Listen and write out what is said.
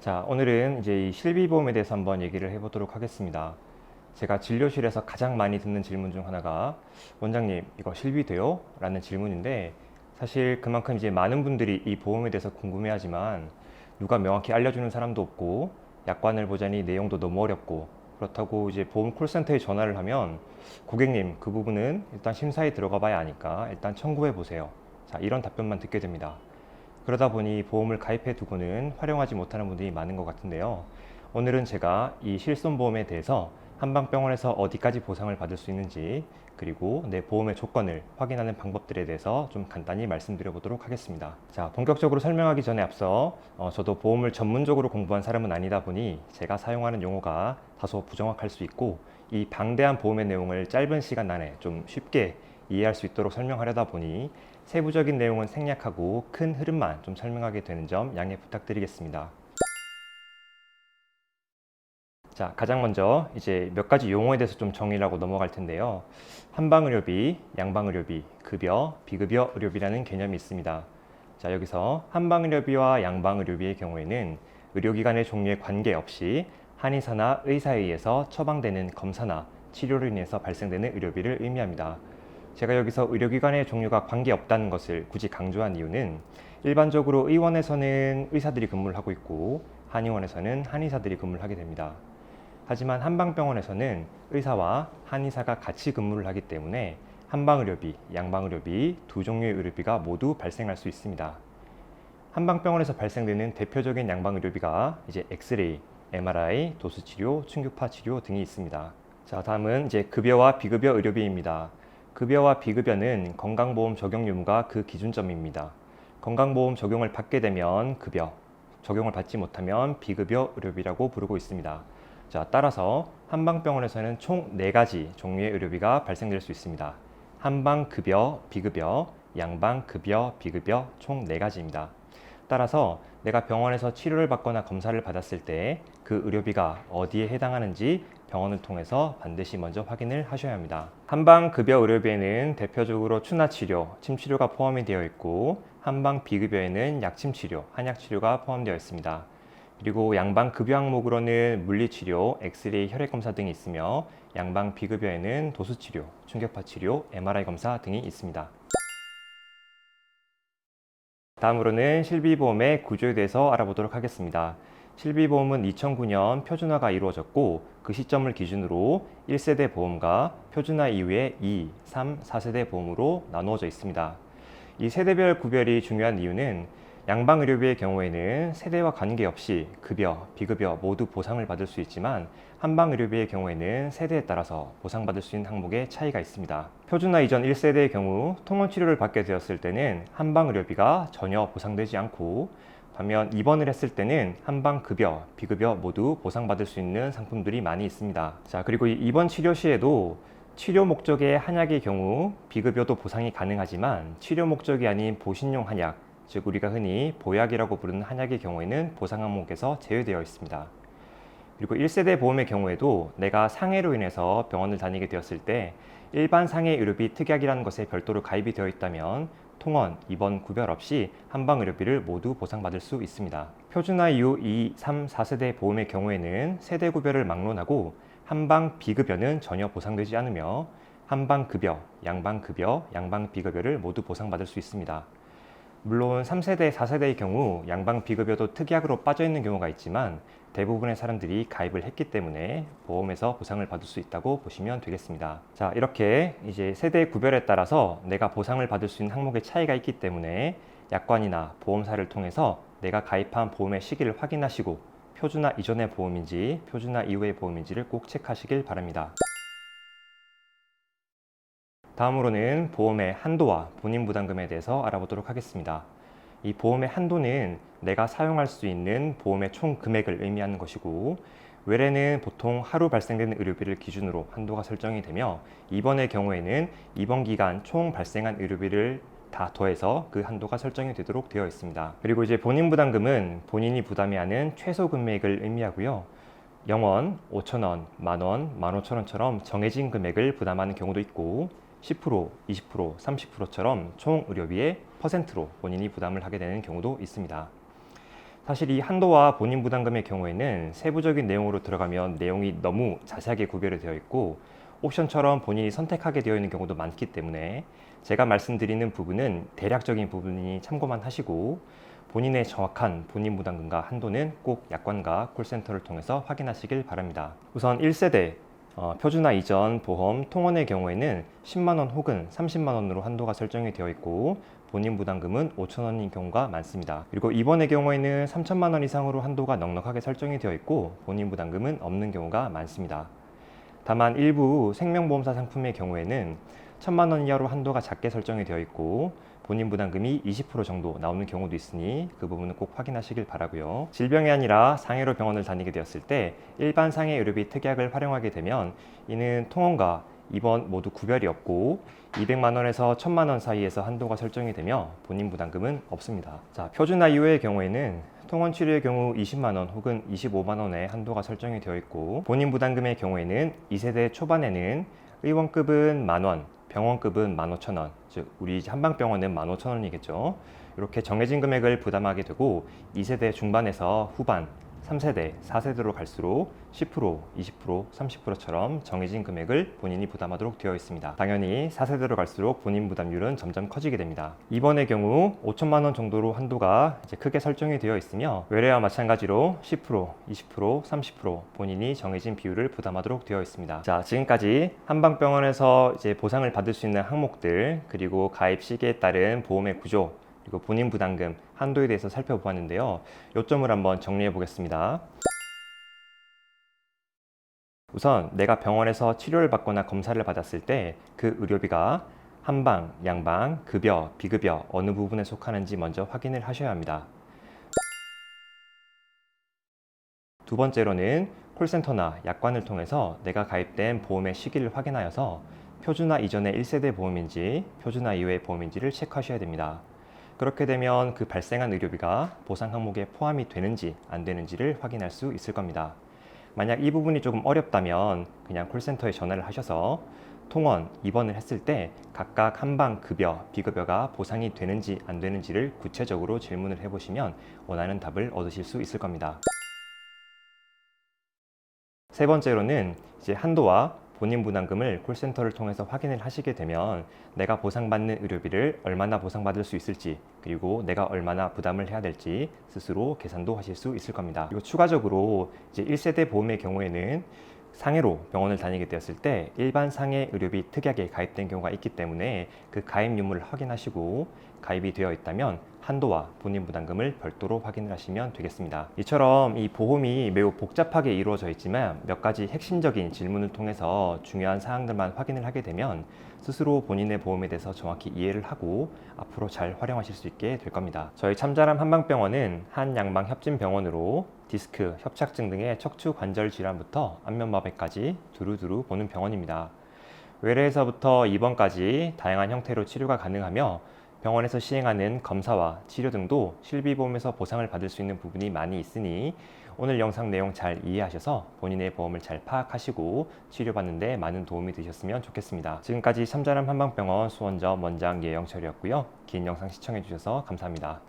자, 오늘은 이제 이 실비보험에 대해서 한번 얘기를 해보도록 하겠습니다. 제가 진료실에서 가장 많이 듣는 질문 중 하나가 원장님, 이거 실비돼요? 라는 질문인데 사실 그만큼 이제 많은 분들이 이 보험에 대해서 궁금해하지만 누가 명확히 알려주는 사람도 없고 약관을 보자니 내용도 너무 어렵고 그렇다고 이제 보험 콜센터에 전화를 하면 고객님, 그 부분은 일단 심사에 들어가 봐야 아니까 일단 청구해 보세요. 자, 이런 답변만 듣게 됩니다. 그러다 보니 보험을 가입해 두고는 활용하지 못하는 분들이 많은 것 같은데요. 오늘은 제가 이 실손보험에 대해서 한방병원에서 어디까지 보상을 받을 수 있는지, 그리고 내 보험의 조건을 확인하는 방법들에 대해서 좀 간단히 말씀드려 보도록 하겠습니다. 자, 본격적으로 설명하기 전에 앞서 저도 보험을 전문적으로 공부한 사람은 아니다 보니 제가 사용하는 용어가 다소 부정확할 수 있고, 이 방대한 보험의 내용을 짧은 시간 안에 좀 쉽게 이해할 수 있도록 설명하려다 보니 세부적인 내용은 생략하고 큰 흐름만 좀 설명하게 되는 점 양해 부탁드리겠습니다. 자, 가장 먼저 이제 몇 가지 용어에 대해서 좀 정의를 하고 넘어갈 텐데요. 한방의료비, 양방의료비, 급여, 비급여 의료비라는 개념이 있습니다. 자, 여기서 한방의료비와 양방의료비의 경우에는 의료기관의 종류에 관계없이 한의사나 의사에 의해서 처방되는 검사나 치료로 인해서 발생되는 의료비를 의미합니다. 제가 여기서 의료기관의 종류가 관계없다는 것을 굳이 강조한 이유는 일반적으로 의원에서는 의사들이 근무를 하고 있고 한의원에서는 한의사들이 근무를 하게 됩니다. 하지만 한방병원에서는 의사와 한의사가 같이 근무를 하기 때문에 한방의료비, 양방의료비 두 종류의 의료비가 모두 발생할 수 있습니다. 한방병원에서 발생되는 대표적인 양방의료비가 이제 엑스레이, MRI, 도수치료, 충격파 치료 등이 있습니다. 자, 다음은 이제 급여와 비급여 의료비입니다. 급여와 비급여는 건강보험 적용 유무가 그 기준점입니다. 건강보험 적용을 받게 되면 급여, 적용을 받지 못하면 비급여 의료비라고 부르고 있습니다. 자, 따라서 한방병원에서는 총 4가지 종류의 의료비가 발생될 수 있습니다. 한방급여, 비급여, 양방급여, 비급여 총 4가지입니다. 따라서 내가 병원에서 치료를 받거나 검사를 받았을 때 그 의료비가 어디에 해당하는지 병원을 통해서 반드시 먼저 확인을 하셔야 합니다. 한방급여 의료비에는 대표적으로 추나치료, 침치료가 포함이 되어 있고 한방비급여에는 약침치료, 한약치료가 포함되어 있습니다. 그리고 양방급여 항목으로는 물리치료, 엑스레이, 혈액검사 등이 있으며 양방비급여에는 도수치료, 충격파치료, MRI 검사 등이 있습니다. 다음으로는 실비보험의 구조에 대해서 알아보도록 하겠습니다. 실비보험은 2009년 표준화가 이루어졌고 그 시점을 기준으로 1세대 보험과 표준화 이후에 2, 3, 4세대 보험으로 나누어져 있습니다. 이 세대별 구별이 중요한 이유는 양방의료비의 경우에는 세대와 관계없이 급여, 비급여 모두 보상을 받을 수 있지만 한방의료비의 경우에는 세대에 따라서 보상받을 수 있는 항목에 차이가 있습니다. 표준화 이전 1세대의 경우 통원치료를 받게 되었을 때는 한방의료비가 전혀 보상되지 않고 반면 입원을 했을 때는 한방급여, 비급여 모두 보상받을 수 있는 상품들이 많이 있습니다. 자, 그리고 이 입원 치료 시에도 치료 목적의 한약의 경우 비급여도 보상이 가능하지만 치료 목적이 아닌 보신용 한약, 즉 우리가 흔히 보약이라고 부르는 한약의 경우에는 보상 항목에서 제외되어 있습니다. 그리고 1세대 보험의 경우에도 내가 상해로 인해서 병원을 다니게 되었을 때 일반 상해 의료비 특약이라는 것에 별도로 가입이 되어 있다면 통원, 입원 구별 없이 한방의료비를 모두 보상받을 수 있습니다. 표준화 이후 2, 3, 4세대 보험의 경우에는 세대 구별을 막론하고 한방비급여는 전혀 보상되지 않으며 한방급여, 양방급여, 양방비급여를 모두 보상받을 수 있습니다. 물론 3세대, 4세대의 경우 양방비급여도 특약으로 빠져있는 경우가 있지만 대부분의 사람들이 가입을 했기 때문에 보험에서 보상을 받을 수 있다고 보시면 되겠습니다. 자, 이렇게 이제 세대 구별에 따라서 내가 보상을 받을 수 있는 항목의 차이가 있기 때문에 약관이나 보험사를 통해서 내가 가입한 보험의 시기를 확인하시고 표준화 이전의 보험인지 표준화 이후의 보험인지를 꼭 체크하시길 바랍니다. 다음으로는 보험의 한도와 본인 부담금에 대해서 알아보도록 하겠습니다. 이 보험의 한도는 내가 사용할 수 있는 보험의 총 금액을 의미하는 것이고 외래는 보통 하루 발생되는 의료비를 기준으로 한도가 설정이 되며 입원의 경우에는 입원 기간 총 발생한 의료비를 다 더해서 그 한도가 설정이 되도록 되어 있습니다. 그리고 이제 본인 부담금은 본인이 부담해야 하는 최소 금액을 의미하고요. 0원, 5,000원, 만원, 15,000원처럼 정해진 금액을 부담하는 경우도 있고 10%, 20%, 30%처럼 총 의료비의 퍼센트로 본인이 부담을 하게 되는 경우도 있습니다. 사실 이 한도와 본인 부담금의 경우에는 세부적인 내용으로 들어가면 내용이 너무 자세하게 구별이 되어 있고 옵션처럼 본인이 선택하게 되어 있는 경우도 많기 때문에 제가 말씀드리는 부분은 대략적인 부분이니 참고만 하시고 본인의 정확한 본인 부담금과 한도는 꼭 약관과 콜센터를 통해서 확인하시길 바랍니다. 우선 1세대 표준화 이전 보험 통원의 경우에는 10만원 혹은 30만원으로 한도가 설정이 되어 있고 본인 부담금은 5천원인 경우가 많습니다. 그리고 이번의 경우에는 3천만원 이상으로 한도가 넉넉하게 설정이 되어 있고 본인 부담금은 없는 경우가 많습니다. 다만 일부 생명보험사 상품의 경우에는 1,000만원 이하로 한도가 작게 설정이 되어 있고 본인 부담금이 20% 정도 나오는 경우도 있으니 그 부분은 꼭 확인하시길 바라고요. 질병이 아니라 상해로 병원을 다니게 되었을 때 일반 상해 의료비 특약을 활용하게 되면 이는 통원과 입원 모두 구별이 없고 200만원에서 1,000만원 사이에서 한도가 설정이 되며 본인 부담금은 없습니다. 자, 표준화 이후의 경우에는 통원 치료의 경우 20만원 혹은 25만원의 한도가 설정이 되어 있고 본인 부담금의 경우에는 2세대 초반에는 의원급은 만원, 병원급은 15,000원, 즉 우리 한방병원은 15,000원이겠죠. 이렇게 정해진 금액을 부담하게 되고 2세대 중반에서 후반, 3세대, 4세대로 갈수록 10%, 20%, 30%처럼 정해진 금액을 본인이 부담하도록 되어 있습니다. 당연히 4세대로 갈수록 본인 부담률은 점점 커지게 됩니다. 이번의 경우 5천만 원 정도로 한도가 이제 크게 설정이 되어 있으며 외래와 마찬가지로 10%, 20%, 30% 본인이 정해진 비율을 부담하도록 되어 있습니다. 자, 지금까지 한방병원에서 이제 보상을 받을 수 있는 항목들 그리고 가입 시기에 따른 보험의 구조 그리고 본인 부담금, 한도에 대해서 살펴보았는데요. 요점을 한번 정리해 보겠습니다. 우선 내가 병원에서 치료를 받거나 검사를 받았을 때 그 의료비가 한방, 양방, 급여, 비급여 어느 부분에 속하는지 먼저 확인을 하셔야 합니다. 두 번째로는 콜센터나 약관을 통해서 내가 가입된 보험의 시기를 확인하여서 표준화 이전의 1세대 보험인지 표준화 이후의 보험인지를 체크하셔야 됩니다. 그렇게 되면 그 발생한 의료비가 보상 항목에 포함이 되는지 안 되는지를 확인할 수 있을 겁니다. 만약 이 부분이 조금 어렵다면 그냥 콜센터에 전화를 하셔서 통원, 입원을 했을 때 각각 한방 급여, 비급여가 보상이 되는지 안 되는지를 구체적으로 질문을 해보시면 원하는 답을 얻으실 수 있을 겁니다. 세 번째로는 이제 한도와 본인 부담금을 콜센터를 통해서 확인을 하시게 되면 내가 보상받는 의료비를 얼마나 보상받을 수 있을지 그리고 내가 얼마나 부담을 해야 될지 스스로 계산도 하실 수 있을 겁니다. 그리고 추가적으로 이제 1세대 보험의 경우에는 상해로 병원을 다니게 되었을 때 일반 상해 의료비 특약에 가입된 경우가 있기 때문에 그 가입 유무를 확인하시고 가입이 되어 있다면 한도와 본인 부담금을 별도로 확인을 하시면 되겠습니다. 이처럼 이 보험이 매우 복잡하게 이루어져 있지만 몇 가지 핵심적인 질문을 통해서 중요한 사항들만 확인을 하게 되면 스스로 본인의 보험에 대해서 정확히 이해를 하고 앞으로 잘 활용하실 수 있게 될 겁니다. 저희 참자람 한방병원은 한양방협진병원으로 디스크, 협착증 등의 척추 관절 질환부터 안면마비까지 두루두루 보는 병원입니다. 외래에서부터 입원까지 다양한 형태로 치료가 가능하며 병원에서 시행하는 검사와 치료 등도 실비보험에서 보상을 받을 수 있는 부분이 많이 있으니 오늘 영상 내용 잘 이해하셔서 본인의 보험을 잘 파악하시고 치료받는 데 많은 도움이 되셨으면 좋겠습니다. 지금까지 참자람 한방병원 수원점 원장 예영철이었고요. 긴 영상 시청해 주셔서 감사합니다.